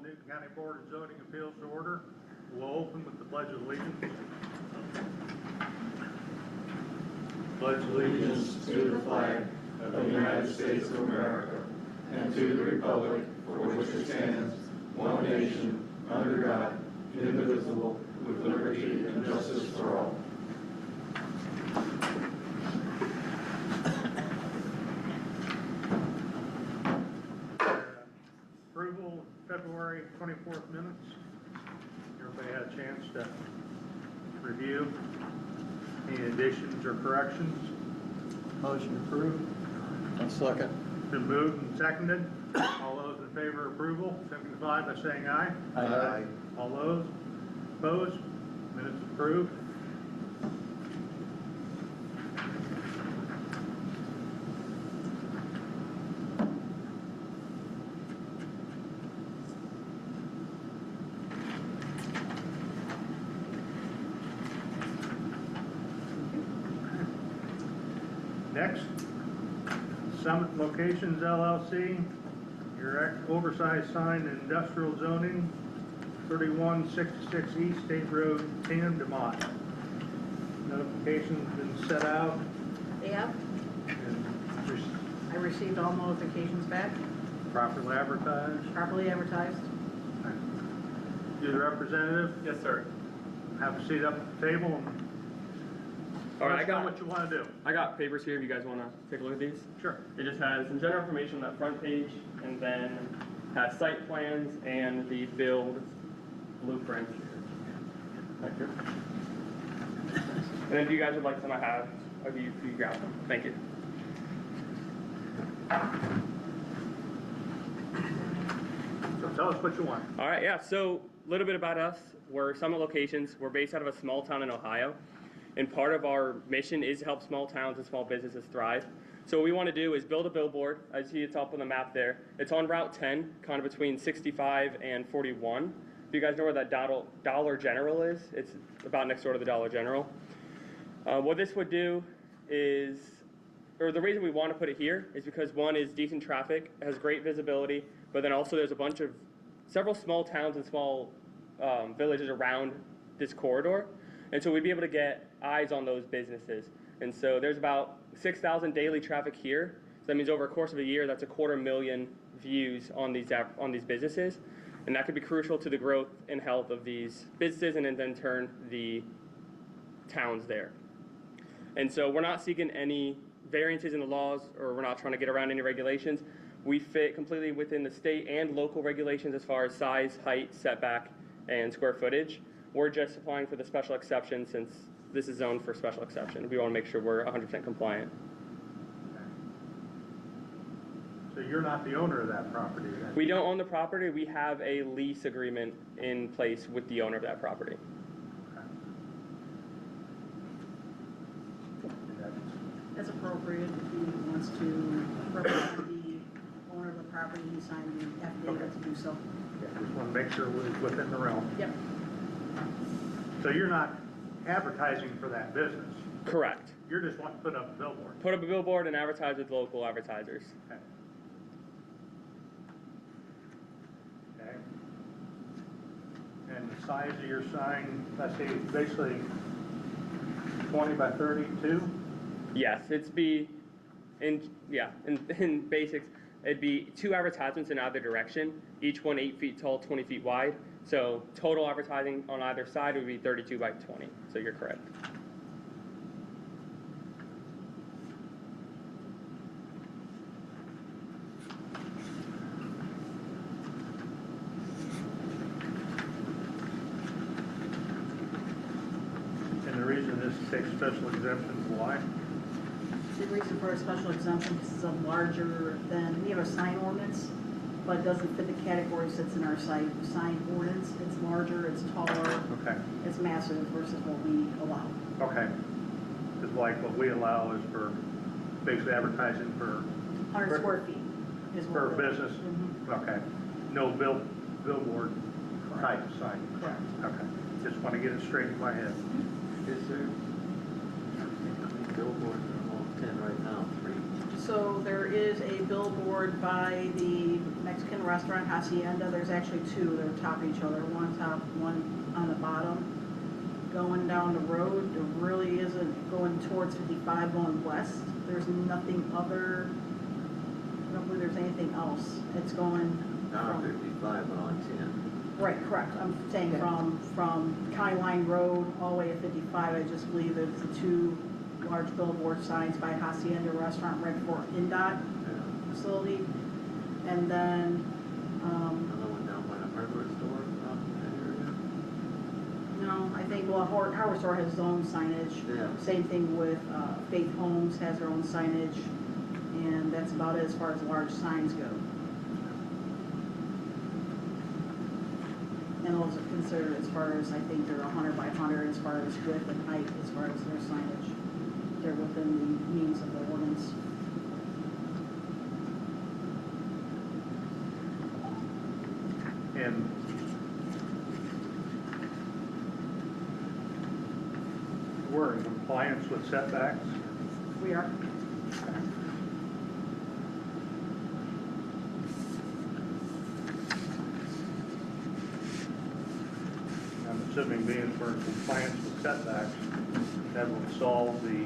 Newton County Board of Zoning Appeals to order. We'll open with the Pledge of Allegiance. Pledge allegiance to the flag of the United States of America and to the republic for which it stands, one nation, under God, indivisible, with liberty and justice for all. Approval of February 24th minutes. Everybody had a chance to review. Any additions or corrections? Motion approved. I'll second. Been moved and seconded. All those in favor of approval, signify by saying aye. Aye. All those opposed? Minutes approved. Next, Summit Locations LLC, your oversized sign in industrial zoning, 3166 East State Road 10, DeMont. Notification's been set out Yeah, and I received all notifications back, properly advertised. properly advertised. You the representative, Yes, sir. have a seat up at the table and All right, let us know what you want to do. I got papers here if you guys want to take a look at these. Sure. It just has some general information on that front page and then has site plans and the build blueprint. Thank you. And then if you guys would like some, I have. If you grab them. Thank you. So tell us what you want. All right, yeah, so a little bit about us. We're Summit Locations. We're based out of a small town in Ohio. And part of our mission is to help small towns and small businesses thrive. So what we want to do is build a billboard. As you see, it's up on the map there. It's on Route 10, kind of between 65 and 41. If you guys know where that Dollar General is, it's about next door to the Dollar General. What this would do is, or the reason we want to put it here is because one is decent traffic, it has great visibility, but then also there's several small towns and small villages around this corridor. And so we'd be able to get eyes on those businesses. And so there's about 6,000 daily traffic here. So that means over a course of a year, that's 250,000 views on these businesses. And that could be crucial to the growth and health of these businesses and in turn the towns there. And so we're not seeking any variances in the laws, or we're not trying to get around any regulations. We fit completely within the state and local regulations as far as size, height, setback, and square footage. We're just applying for the special exception since this is zoned for special exception. We want to make sure we're 100% compliant. So you're not the owner of that property then? We don't own the property. We have a lease agreement in place with the owner of that property. As appropriate, if he wants to represent the owner of the property, he signed the affidavit to do so. Yeah, just want to make sure we're within the realm. Yep, So you're not advertising for that business? Correct. You're just wanting to put up a billboard? Put up a billboard and advertise with local advertisers. Okay. Okay. And the size of your sign, let's say basically 20 by 32? Yes, in basics, it'd be 2 advertisements in either direction, each one 8 feet tall, 20 feet wide. So total advertising on either side would be 32 by 20. So you're correct. And the reason this takes special exemption is why? the reason for a special exemption is it's a larger than, we have a sign ordinance, but it doesn't fit the categories that's in our sign ordinance. It's larger, it's taller, Okay. it's massive versus what we allow. Okay. Because like what we allow is for basically advertising for 100 square feet is what. for the- business? Mhm. Okay. No billboard type sign? Correct. Okay. Just want to get it straight in my head. Is there, how many billboards are along 10 right now? 3? So there is a billboard by the Mexican restaurant Hacienda. There's actually two, they're top each other, one top, one on the bottom. Going down the road, there really isn't going towards 55 going west. There's nothing other, I don't believe there's anything else. It's going Down from, 55 and on 10. right, correct. I'm saying from County Line Road all the way to 55. I just believe there's the two large billboard signs by Hacienda Restaurant right before INDOT Yeah. facility. And then, Another one down by the hardware store out in that area. no, I think, well, Howard Store has its own signage. Yeah. Same thing with Faith Homes has their own signage. And that's about it as far as large signs go. And those are considered as far as, I think they're 100 by 100 as far as width and height, as far as their signage. They're within the means of the ordinance. And we're in compliance with setbacks. We are. I'm assuming being we're in compliance with setbacks, that will solve the,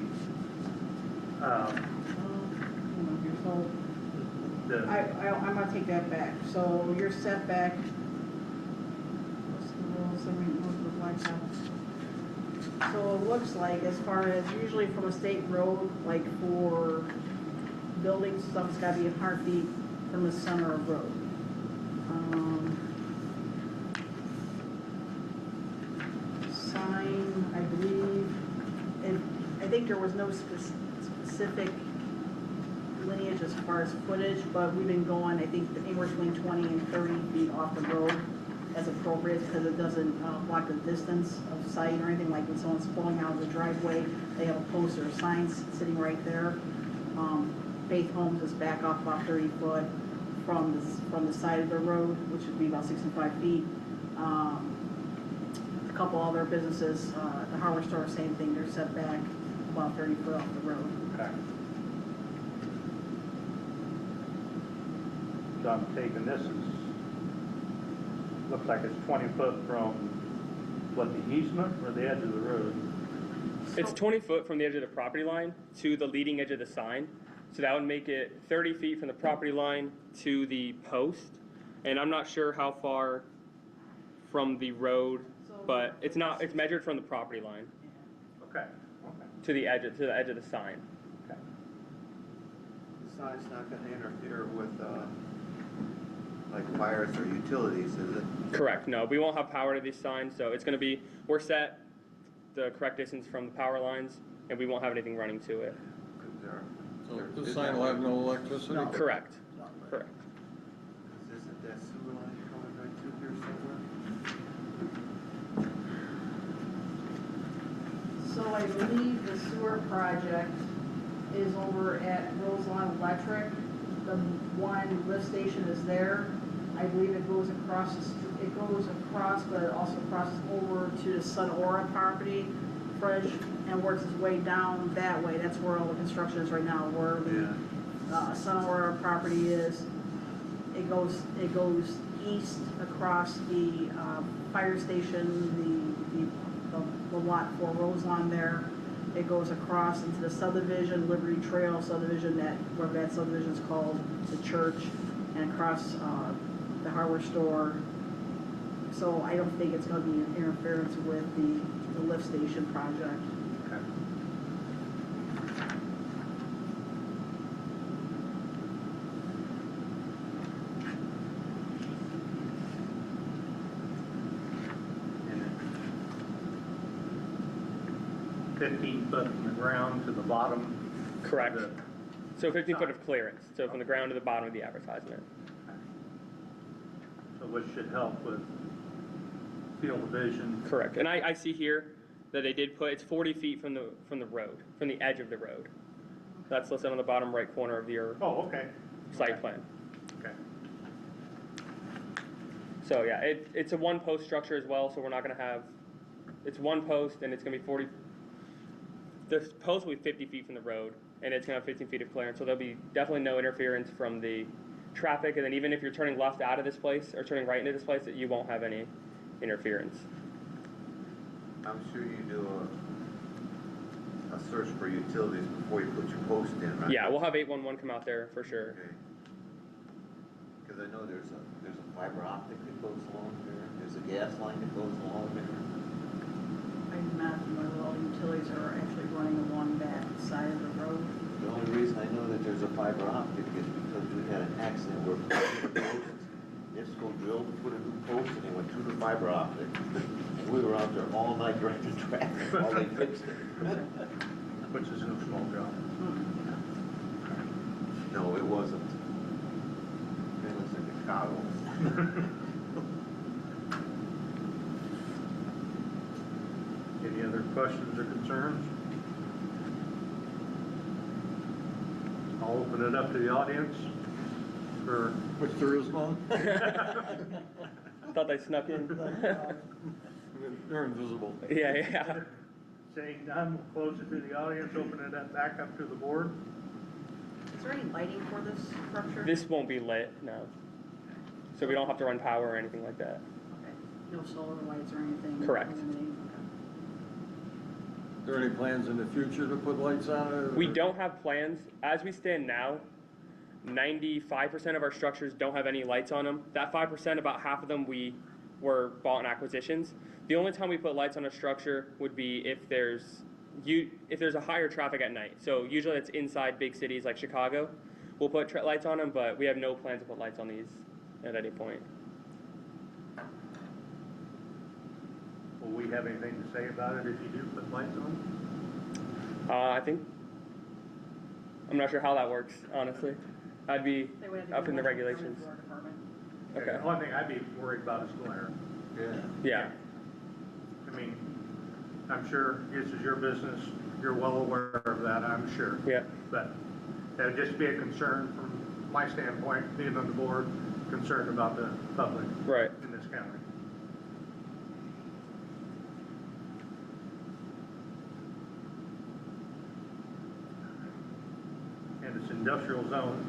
I'm gonna take that back. So your setback, what's the rules, I mean, what's the flag now? So it looks like as far as usually from a state road, like for buildings, stuff's gotta be 100 feet from the center of road. Sign, I believe, and I think there was no specific lineage as far as footage, but we've been going, I think, anywhere between 20 and 30 feet off the road as appropriate, because it doesn't block the distance of sight or anything. Like when someone's pulling out of the driveway, they have a post or a sign sitting right there. Faith Homes is back off about 30 foot from the side of the road, which would be about 65 feet. A couple other businesses, the hardware store, same thing, they're set back about 30 foot off the road. okay. So I'm taking this as, looks like it's 20 foot from, what, the easement or the edge of the road? It's 20 foot from the edge of the property line to the leading edge of the sign. So that would make it 30 feet from the property line to the post. And I'm not sure how far from the road, but it's measured from the property line Okay, okay, to the edge of the sign. okay. The sign's not going to interfere with, like wires or utilities, is it? Correct. No, we won't have power to these signs, so it's going to be, we're set the correct distance from the power lines, and we won't have anything running to it. So this sign will have no electricity? No. Correct. Correct. Isn't that sewer line coming right through here somewhere? So I believe the sewer project is over at Roselawn Electric. The one lift station is there. I believe it goes across, but it also crosses over to the Sonora property frontage and works its way down that way. That's where all the construction is right now, where the Sonora property is. It goes east across the fire station, the lot for Roselawn there. It goes across into the subdivision, Liberty Trail subdivision, where that subdivision is called the church, and across the hardware store. So I don't think it's going to be an interference with the lift station project. Okay. And then 15 foot from the ground to the bottom. Correct. of the- So 15 foot of clearance, so from the ground to the bottom of the advertisement. So which should help with field of vision. Correct. And I see here that they did put, it's 40 feet from the road, from the edge of the road. That's listed on the bottom right corner of your Oh, okay. site plan. Okay. So yeah, it's a one post structure as well, so we're not going to have, it's one post and it's going to be 40, the post will be 50 feet from the road and it's gonna have 15 feet of clearance, so there'll be definitely no interference from the traffic, and then even if you're turning left out of this place, or turning right into this place, you won't have any interference. I'm sure you do a search for utilities before you put your post in, right? Yeah, we'll have 811 come out there for sure. Okay. Cause I know there's a fiber optic that goes along there, there's a gas line that goes along there. I'm not familiar with all the utilities that are actually running along that side of the road. The only reason I know that there's a fiber optic is because we had an accident where NIPSCO drilled to put a new post and they went through the fiber optic. And we were out there all night directing traffic while they fixed it. Which is no small job. No, it wasn't. It was in Chicago. Any other questions or concerns? I'll open it up to the audience for, Which there is none. Thought they snuck in. They're invisible. Yeah. saying none, we'll close it to the audience, open it up, back up to the board. Is there any lighting for this structure? This won't be lit, no. So we don't have to run power or anything like that. Okay. No solar lights or anything? Correct. illuminating? Are there any plans in the future to put lights on it? We don't have plans. As we stand now, 95% of our structures don't have any lights on them. That 5%, about half of them were bought in acquisitions. The only time we put lights on a structure would be if there's a higher traffic at night. So usually it's inside big cities like Chicago. We'll put lights on them, but we have no plans to put lights on these at any point. Will we have anything to say about it if you do put lights on? I'm not sure how that works, honestly. I'd be They would have to up get in the one regulations. for our department. Okay. The only thing I'd be worried about is glare. Yeah. I mean, I'm sure this is your business, you're well aware of that, I'm sure. Yeah. But that would just be a concern from my standpoint, being on the board, concerned about the public Right. in this county. And it's industrial zone.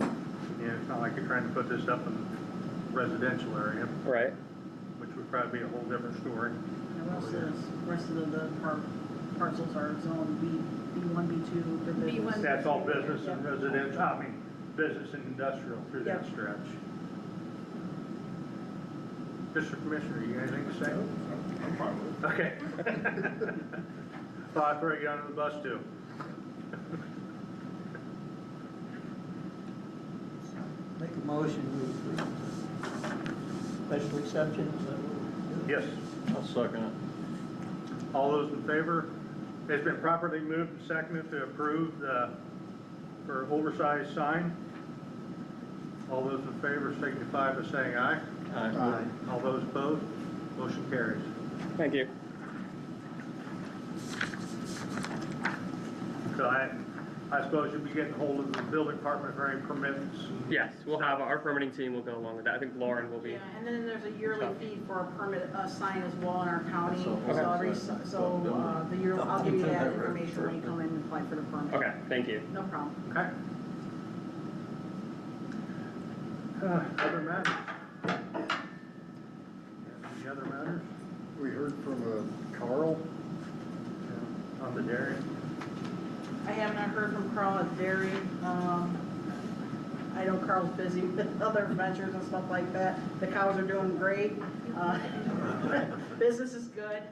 And it's not like you're trying to put this up in residential area, Right. which would probably be a whole different story. And what else is, rest of the parcels are zoned B1, B2 for business? B1. That's all business and residential, I mean, business and industrial through that Yep. stretch. Mr. Commissioner, you got anything to say? I'm fine with it. Okay. Thought I'd throw you under the bus too. Make a motion with special exceptions. Yes, I'll second it. all those in favor? It's been properly moved and seconded to approve for oversized sign. All those in favor signify by saying aye. Aye. All those opposed, motion carries. Thank you. So I suppose you'll be getting hold of the building department for any permits. and- Yes, we'll have our permitting team will go along with that. I think Lauren will be. Yeah, and then there's a yearly fee for a permit, a sign as well in our county. Okay. The year, I'll give you that information when you come in and apply for the permit. Okay, thank you. No problem. Okay. Other matters? Any other matters? We heard from Carl. On the dairy? I have not heard from Carl at Dairy. I know Carl's busy with other ventures and stuff like that. The cows are doing great. Business is good.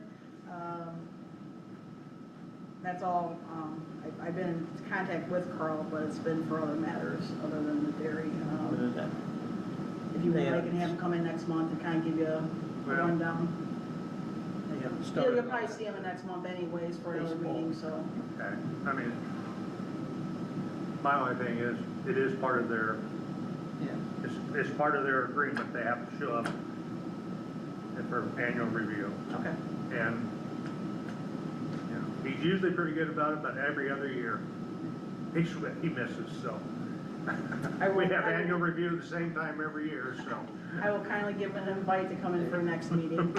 That's all. I've been in contact with Carl, but it's been for other matters other than the dairy. If you would like, and have him come in next month and kind of give you a rundown. They haven't You'll started. probably see him in next month anyways for another meeting, so. Okay, I mean, my only thing is, it is part of their, Yeah. it's part of their agreement, they have to show up for annual review. Okay. And, you know, he's usually pretty good about it, but every other year, he misses, so. We have annual review at the same time every year, so. I will kindly give an invite to come in for next meeting.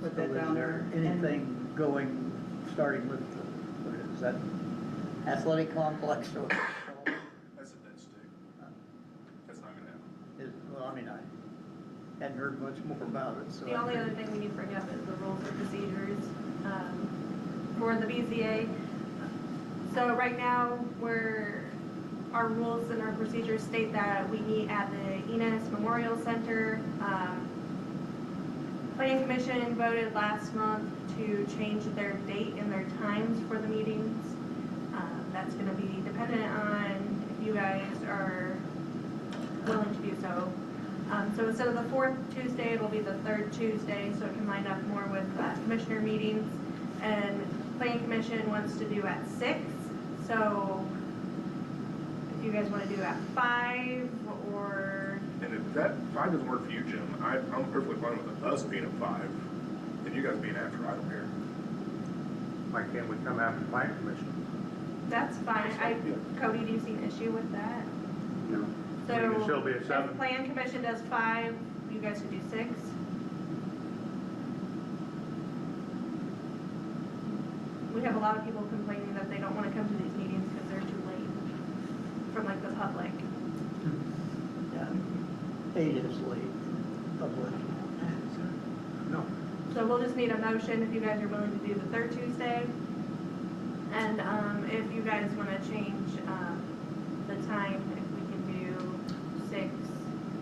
Put that So down there. Anything going, starting with, what is that, athletic complex, or, That's a dead stick. That's not gonna happen. well, I mean, I hadn't heard much more about it, so. The only other thing we need to bring up is the rules and procedures for the BZA. So right now, our rules and our procedures state that we meet at the Enos Memorial Center. Planning Commission voted last month to change their date and their times for the meetings. That's going to be dependent on if you guys are willing to do so. So instead of the fourth Tuesday, it'll be the third Tuesday, so it can line up more with commissioner meetings. And Planning Commission wants to do at 6, so if you guys want to do at 5 or... And if that 5 doesn't work for you, Jim, I'm perfectly fine with us being at 5, and you guys being after, I don't care. Why can't we come after planning commission? That's fine. Cody, do you see an issue with that? No. So We can still be at 7. if Plan Commission does 5, you guys should do 6. We have a lot of people complaining that they don't want to come to these meetings because they're too late from like the public. Yeah, 8 is late, public. No. So we'll just need a motion if you guys are willing to do the third Tuesday. And if you guys want to change the time, if we can do 6,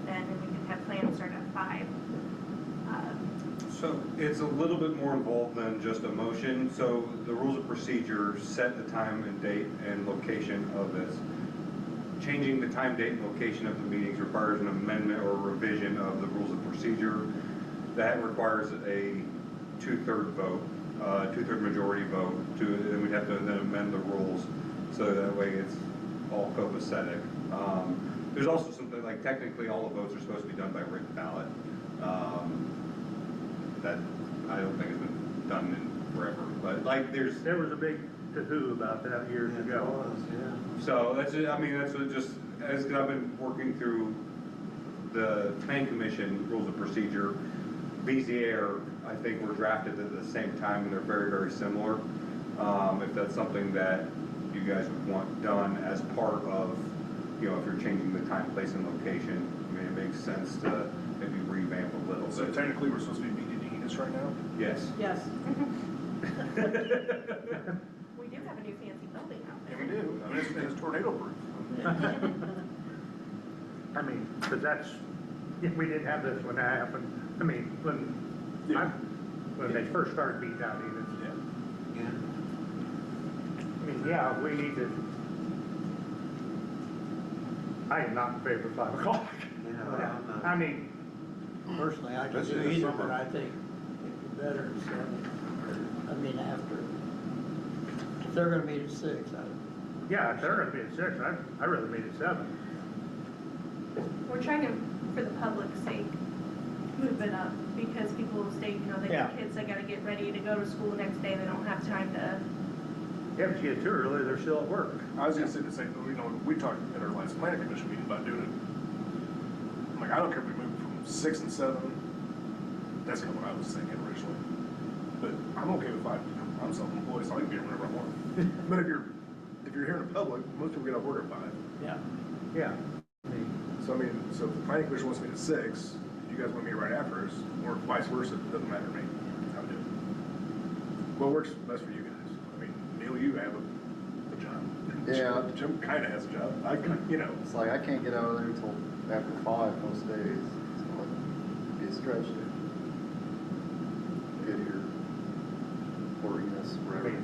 then we can have plans start at 5. So it's a little bit more involved than just a motion. So the rules of procedure set the time and date and location of this. Changing the time, date, and location of the meetings requires an amendment or revision of the rules of procedure. That requires a 2/3 vote, 2/3 majority vote. Then we'd have to then amend the rules so that way it's all copacetic. There's also something like technically all the votes are supposed to be done by written ballot. That I don't think has been done in forever, but like There was a big to-do about that years ago. so that's it. I mean, that's what just as I've been working through the Plan Commission rules of procedure. BZA I think were drafted at the same time, and they're very, very similar. If that's something that you guys would want done as part of, if you're changing the time, place, and location, I mean, it makes sense to maybe revamp a little So bit. technically, we're supposed to be meeting in Enos right now? Yes. Yes. We do have a new fancy building out Yeah, there. we do. I mean, it's tornado proof. I mean, because if we didn't have this when that happened, I mean, when they first started beating out units. Yeah. I mean, yeah, we need to, I am not in favor of 5 o'clock. I mean, Personally, I could That's do in the either, summer. but I think it'd be better at 7. I mean, after. If they're gonna meet at 6, yeah, if they're gonna be at 6, I'd rather meet at 7. We're trying to, for the public's sake, move it up because people state, they Yeah. got kids, they gotta get ready to go to school the next day, they don't have time to. Yeah, but you get too early, they're still at work. I was gonna say the same, we talked at our last planning commission meeting about doing it. I'm like, I don't care if we move from 6 and 7. That's kind of what I was thinking originally. But I'm okay with 5. I'm self-employed, so I can be here whenever I want. But if you're here in the public, most people get off work at 5. yeah. Yeah. So if the planning commission wants me at 6, you guys want me right after us, or vice versa, it doesn't matter to me. How to do it. What works best for you guys? I mean, Neil, you have a job. Yeah. Jim kind of has a job. It's like I can't get out of there until after 5 most days, so it'd be a stretch to get here. Or Enos, I wherever. mean,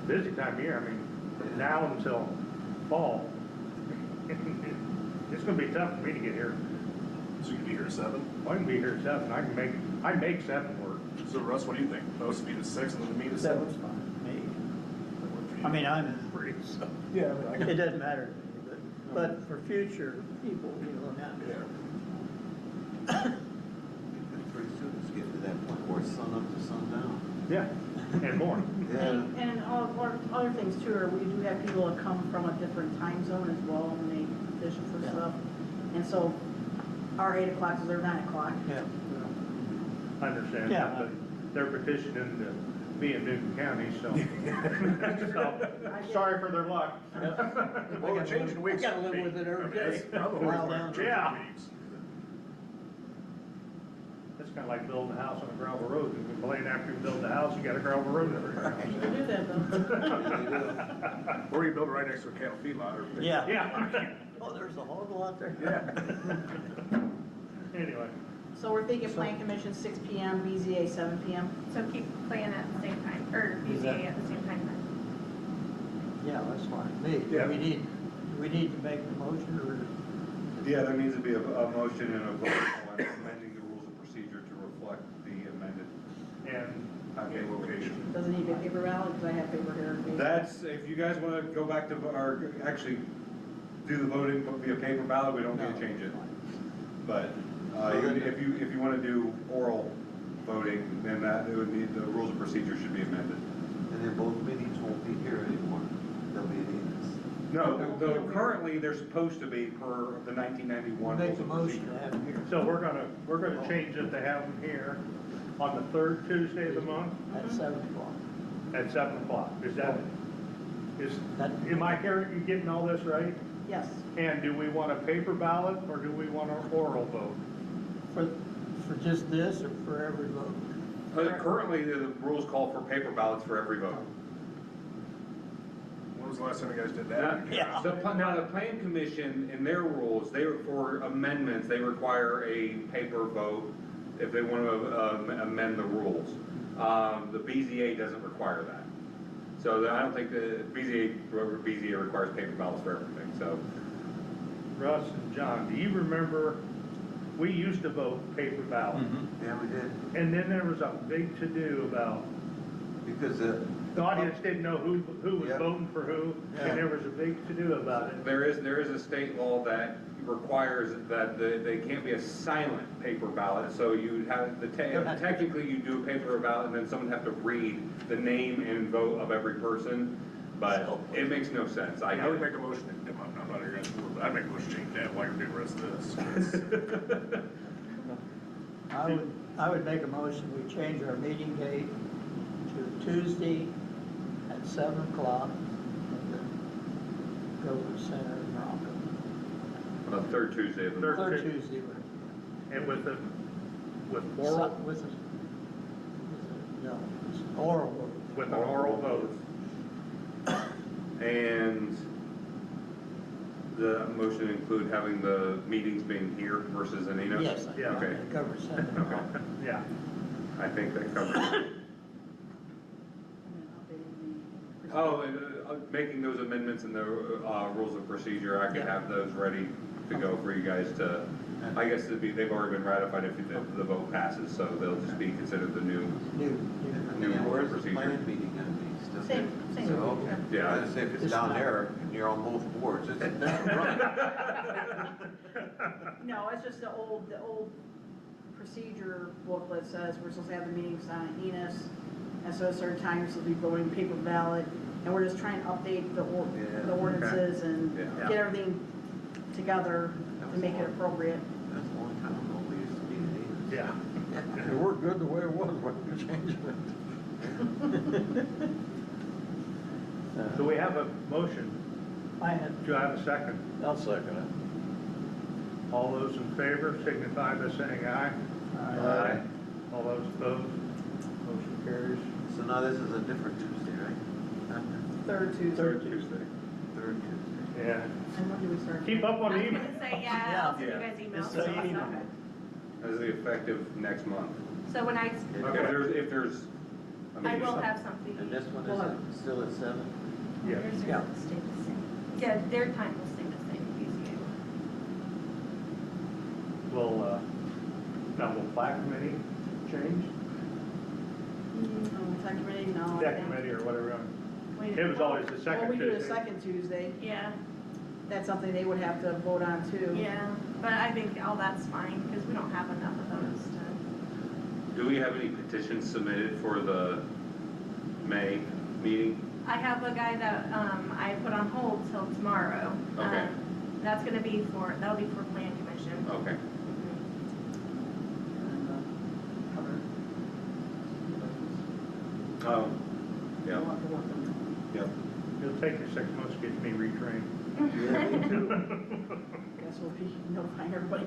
busy time of year, I mean, from now until fall, it's gonna be tough for me to get here. So you can be here at 7? I can be here at 7, I make 7 work. So Russ, what do you think? Most meet at 6 and then meet at 7? 7's fine, me. I mean, I'm free, so Yeah, it doesn't matter to me, but for future people, not. Yeah. Pretty soon it's getting to that point where it's sun up to sundown. Yeah, and more. Yeah. And other things too, are we do have people that come from a different time zone as well when they petition for stuff. And so our 8 o'clock is their 9 o'clock. Yeah. I understand Yeah. that, but they're petitioning to be in Newton County, so. Sorry for their luck. Well, we're changing weeks. I gotta live with it every day. Mile down. Yeah. It's kinda like building a house on a gravel road. You complain after you build the house, you got a gravel road over your house. You can do that though. Or you build it right next to a cattle feedlot or. Yeah. Yeah. Oh, there's a hoggle out there? Yeah. Anyway, So we're thinking plan commission 6 PM, BZA 7 PM. So keep playing at the same time, or Is that- BZA at the same time then. Yeah, that's fine. Me, Yeah. we need to make the motion or? Yeah, there needs to be a motion and a vote on amending the rules of procedure to reflect the amended and time-day location. Doesn't need to be a paper ballot, because I have paper here. That's, if you guys want to go back to, or actually do the voting via paper ballot, we don't need to change it. But if you want to do oral voting, then that, it would need, the rules of procedure should be amended. And then both meetings won't be here anymore. They'll be in No, currently, they're supposed to be per the 1991 Make rules the of motion procedure. to have it here. so we're gonna change it to have them here on the third Tuesday of the month At 7 o'clock. at 7 o'clock. Is that, That- am I hearing, you getting all this right? Yes. And do we want a paper ballot or do we want an oral vote? For just this or for every vote? Currently, the rules call for paper ballots for every vote. When was the last time you guys did that? Yeah. Now, the plan commission, in their rules, for amendments, they require a paper vote if they want to amend the rules. The BZA doesn't require that. So I don't think the BZA requires paper ballots for everything, so. Russ and John, do you remember, we used to vote paper ballot, Yeah, we did. and then there was a big to-do about, Because the audience didn't know who was Yeah. voting for who, and there was a big to-do about it. There is a state law that requires that they can't be a silent paper ballot, so you have, technically you do a paper ballot and then someone have to read the name and vote of every person, but it makes no sense. I would make a motion, I'm not here guys, but I'd make a motion to change that while you're doing the rest of this. I would make a motion, we change our meeting date to Tuesday at 7 o'clock. And then go to the center in Rockville. On the third Tuesday of the month. Third Tuesday with. And with No, oral it's oral vote. with an oral vote. And the motion include having the meetings being here versus in Enos? Yes, I Yeah. think Okay. it covers that. Okay. Yeah. I think that covers it. Oh, and, making those amendments in the rules of procedure, I can Yeah. have those ready to go for you guys to, I guess they've already been ratified if the vote passes, so they'll just be considered the new. New. New And where's the procedure. plan meeting gonna be? Still Same, there? same. So, okay. Yeah. I'd say if it's It's down not- there and you're on both boards, it's right. No, it's just the old procedure booklet says we're supposed to have the meetings on Enos, and so at certain times we'll be voting paper ballot, and we're just trying to update the Yeah. ordinances and Yeah. get everything together to make it appropriate. That's a long time ago, we used to be in Enos. Yeah. It worked good the way it was, why don't you change it? So we have a motion. I had, Do I have a second? I'll second it. All those in favor signify by saying aye. Aye. All those opposed, motion carries. So now this is a different Tuesday, right? Third Tuesday. Third Tuesday. Third Tuesday. Yeah. And when do we start? Keep up on I the was email. gonna say, yeah, I'll send you Yeah. guys emails. Just say email. As the effective next month. So when I, If there's. I will have something. And this one Well, is still at 7? Yeah. Yeah. Yeah, their time will stay the same, BZA. Now will flag committee change? Tech committee, no. I Deck think- committee or whatever. Wait, It was always the Well, second we do the Tuesday. second Tuesday. Yeah, That's something they would have to vote on too. yeah, but I think all that's fine, because we don't have enough of those to. Do we have any petitions submitted for the May meeting? I have a guy that, I put on hold till tomorrow. Okay. That'll be for plan commission. Okay. Yeah, We'll have to work on yep. It'll take you 6 months to get me retrained. Yeah, me too. that. Guess we'll be notifying everybody.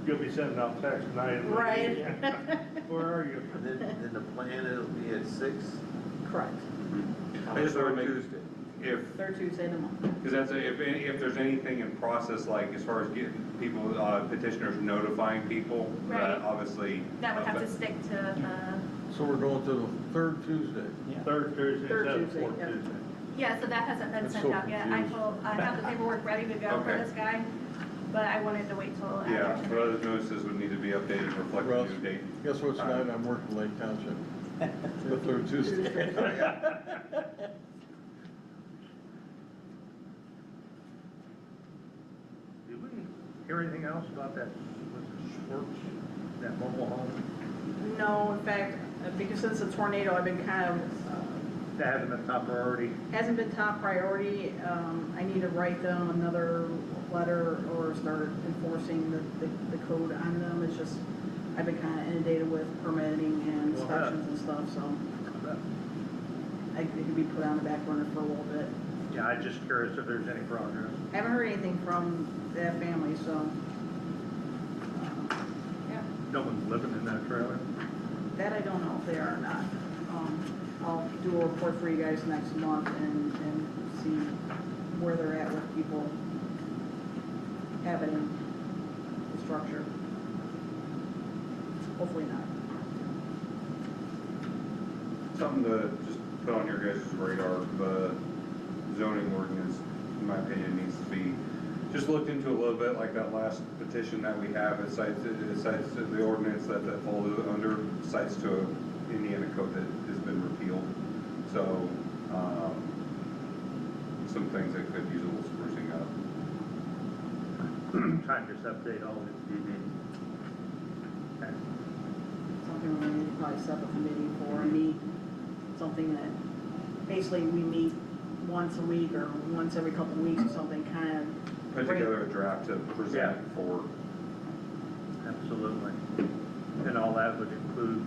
You'll be sending out texts tonight. Right. Where are you? And then the plan, it'll be at 6? Correct. I just wanna make, Tuesday. if, Third Tuesday of the month. because that's, if there's anything in process, like as far as getting people, petitioners notifying people, Right. that obviously. That would have to stick to the, So we're going to the third Tuesday. Yeah. Third Tuesday Third instead of Tuesday, fourth yeah. Tuesday. yeah, so that hasn't been That's sent so out yet. confused. I have the paperwork ready to go for Okay. this guy, but I wanted to wait till Yeah, after but today. those notices would need to be updated, to reflect Well, the new date. Guess what, tonight I'm working Lake Township. The third Tuesday. Did we hear anything else about that, was it Schwartz, that mobile home? No, in fact, because since the tornado, I've been kind of, That hasn't been top priority. hasn't been top priority. I need to write them another letter or start enforcing the code on them. It's just, I've been kind of inundated with permitting and Well, inspections and stuff, so it could be put on the back burner for a little bit. Yeah, I'm just curious if there's any progress. I haven't heard anything from that family, so, yeah, No one's living in that trailer? that I don't know if they are or not. I'll do a report for you guys next month and see where they're at with people having the structure. Hopefully not. Something to just put on your guys' radar, the zoning ordinance, in my opinion, needs to be just looked into a little bit, like that last petition that we have, it cites the ordinance that falls under, cites to a Indiana code that has been repealed. So, some things that could use a little sprucing up. Trying to just update all this. Okay. Something we need to probably set up a committee for and meet, something that basically we meet once a week or once every couple of weeks or something, kind of. Put together a draft to present for, Absolutely. And all that would include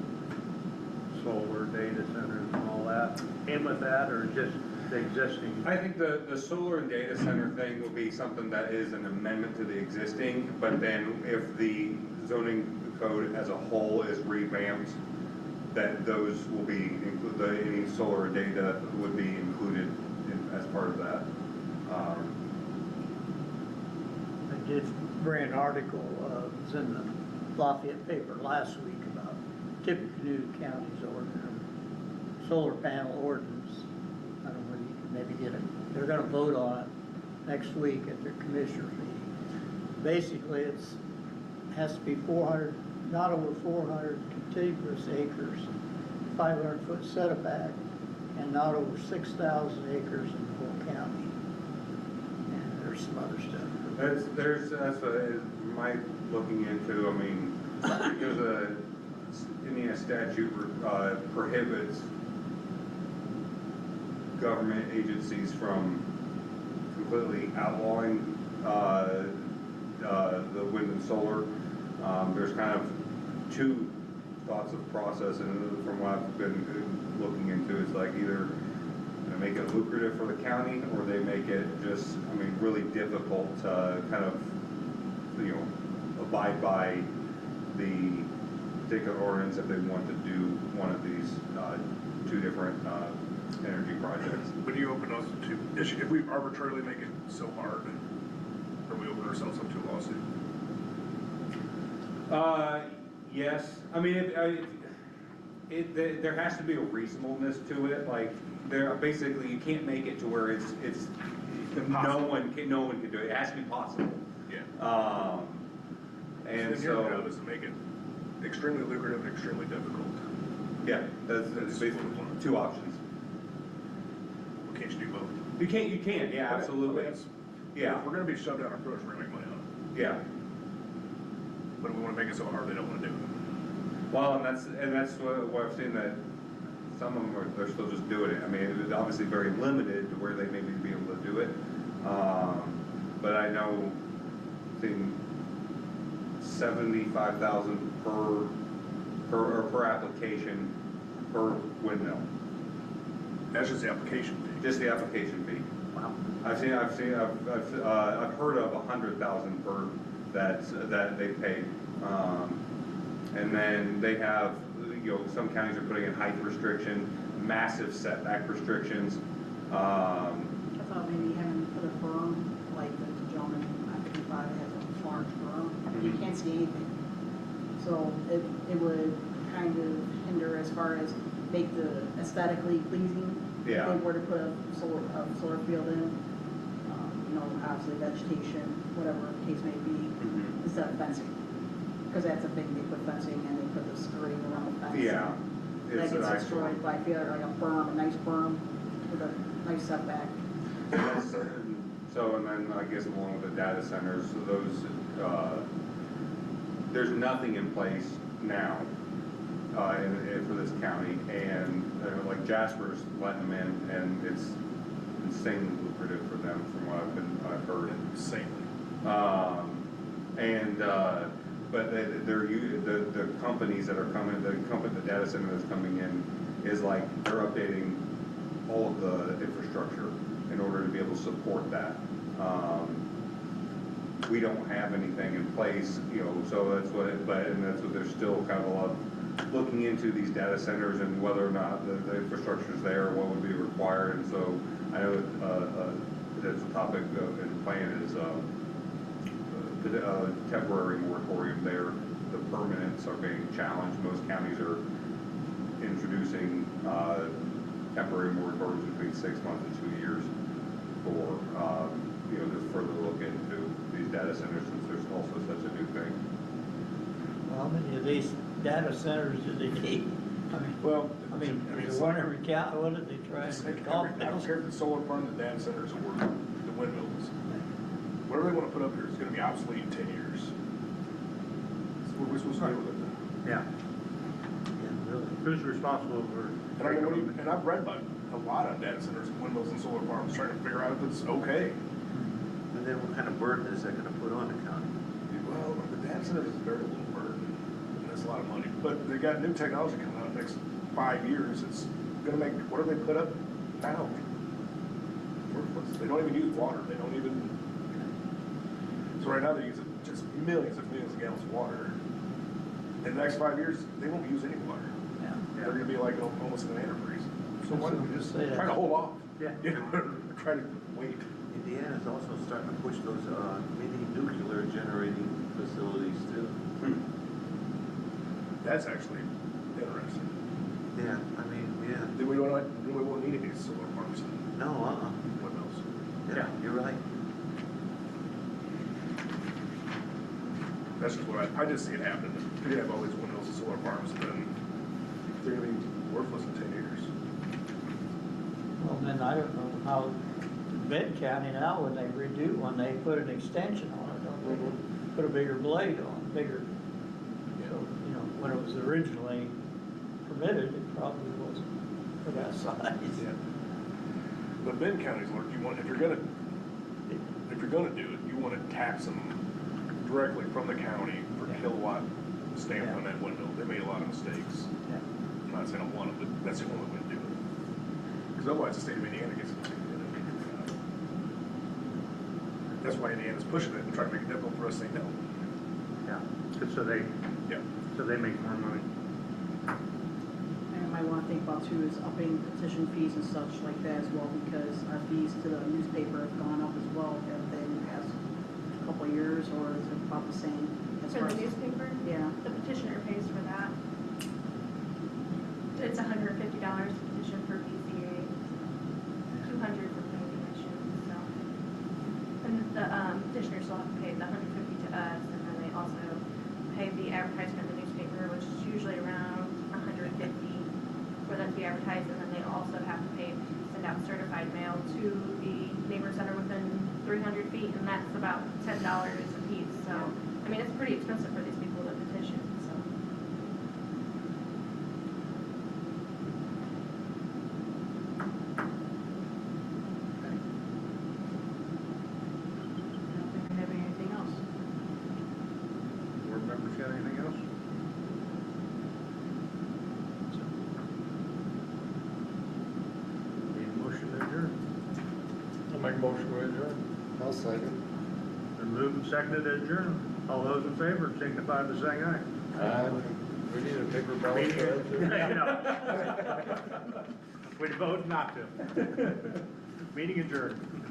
solar data centers and all that, and with that, or just the existing? I think the solar and data center thing will be something that is an amendment to the existing, but then if the zoning code as a whole is revamped, that those will be, any solar data would be included as part of that. I did bring an article, it was in the Lafayette paper last week about Tippecanoe County's ordinance, solar panel ordinance. I don't know whether you can maybe get it, they're gonna vote on it next week at their commissioner meeting. Basically, has to be 400, not over 400 contiguous acres, 500-foot setback, and not over 6,000 acres in the whole county. And there's some other stuff. That's what it might looking into, I mean, because the Indiana statute prohibits government agencies from completely outlawing the wind and solar. There's kind of two thoughts of process, and from what I've been looking into, it's like either they make it lucrative for the county, or they make it just, I mean, really difficult to kind of, abide by the particular ordinance if they want to do one of these two different energy projects. Would you open us to issue, if we arbitrarily make it so hard, or we open ourselves up to a lawsuit? Yes, I mean, there has to be a reasonableness to it, like, basically, you can't make it to where it's no one can do it, it has to be possible. Yeah. And So your job so, is to make it extremely lucrative and extremely difficult. yeah, that's basically two options. Well, can't you do both? You can, yeah, absolutely. That's- Yeah, If we're gonna be shoved down our throats, we're gonna make money on it. yeah. But if we wanna make it so hard, they don't wanna do it. Well, and that's what I've seen, that some of them they're still just doing it. I mean, it was obviously very limited to where they may be able to do it. But I know, seeing 75,000 per per application, per windmill. That's just the application fee. Just the application fee. Wow. I've heard of 100,000 per that they pay. And then they have, some counties are putting in height restriction, massive setback restrictions. I thought maybe having to put a berm, like the gentleman on 55 has a large berm, you can't see anything. So it would kind of hinder as far as make the aesthetically pleasing. Yeah. If they were to put a solar field in, obviously vegetation, whatever the case may be, instead of fencing. Because that's a thing, they put fencing and they put the skirting around the fence. Yeah. That It's gets an destroyed by, I feel like a berm, a nice berm with a nice setback. So, and then I guess along with the data centers, so those, there's nothing in place now for this county, and like Jasper's letting them in, and it's insanely lucrative for them from what I've heard. Insanely. But the companies that are coming, the data center that's coming in is like, they're updating all of the infrastructure in order to be able to support that. We don't have anything in place, so that's what, that's what they're still kind of a lot looking into these data centers and whether or not the infrastructure is there, what would be required. And so I know that's a topic in plan is the temporary moratorium there. The permanents are being challenged. Most counties are introducing temporary moratoriums between 6 months and 2 years for to further look into these data centers, since there's also such a new thing. How many of these data centers do they keep? Well, There's one every county, what did they try and call I don't care if it's solar farm, the data centers, or the windmills. Whatever they want to put up here is going to be obsolete in 10 years. So what are we supposed to do with it? Yeah. Who's responsible for? And I've read about a lot on data centers and windmills and solar farms, trying to figure out if it's okay. And then what kind of burden is that gonna put on the county? Well, the data centers is very little burden, and that's a lot of money. But they got new technology coming out in the next 5 years. It's gonna make, what do they put up now? Worthless. They don't even use water. They don't even, so right now they're using just millions of gallons of water. In the next 5 years, they won't use any water. Yeah. They're gonna be like almost an antifreeze. So why don't we just Say that. try to hold off? Yeah. Try to wait. Indiana's also starting to push those mini nuclear generating facilities too. That's actually interesting. Yeah, I mean, yeah. Then we won't need any solar farms and No, windmills. Yeah, you're right. That's just what I just see it happening. You're gonna have all these windmills and solar farms, and then they're gonna be worthless in 10 years. Well, then I don't know how, Benton County now, when they put an extension on it, don't they put a bigger blade on, bigger, so, when it was originally permitted, it probably wasn't for that size. Yeah. But Benton County's like, if you're gonna do it, you wanna tax them directly from the county for kilowatt stamp on that windmill. They made a lot of mistakes. Yeah. I'm not saying I want it, but that's the only way to do it. Because otherwise the state of Indiana gets it. That's why Indiana's pushing it and trying to make it difficult for us to say no. Yeah, Yeah. so they make more money. And you might want to think about too is upping petition fees and such like that as well, because our fees to the newspaper have gone up as well, have they in the past couple of years, or is it about the same? As For far the as- newspaper? Yeah. The petitioner pays for that. It's $150 to petition for PCA, 200 for planning commission, so. And the petitioners still have to pay the $150 to us, and then they also pay the advertisement in the newspaper, which is usually around $150 for that to be advertised, and then they also have to pay to send out certified mail to the neighbor center within 300 feet, and that's about $10 a piece, so. I mean, it's pretty expensive for these people to petition, so. I don't think we have anything else. Board members got anything else? Make a motion to adjourn. I'll second. Been moved and seconded to adjourn. All those in favor signify by saying aye. We need a paper ballot Meeting, for that, too. we vote not to. Meeting adjourned.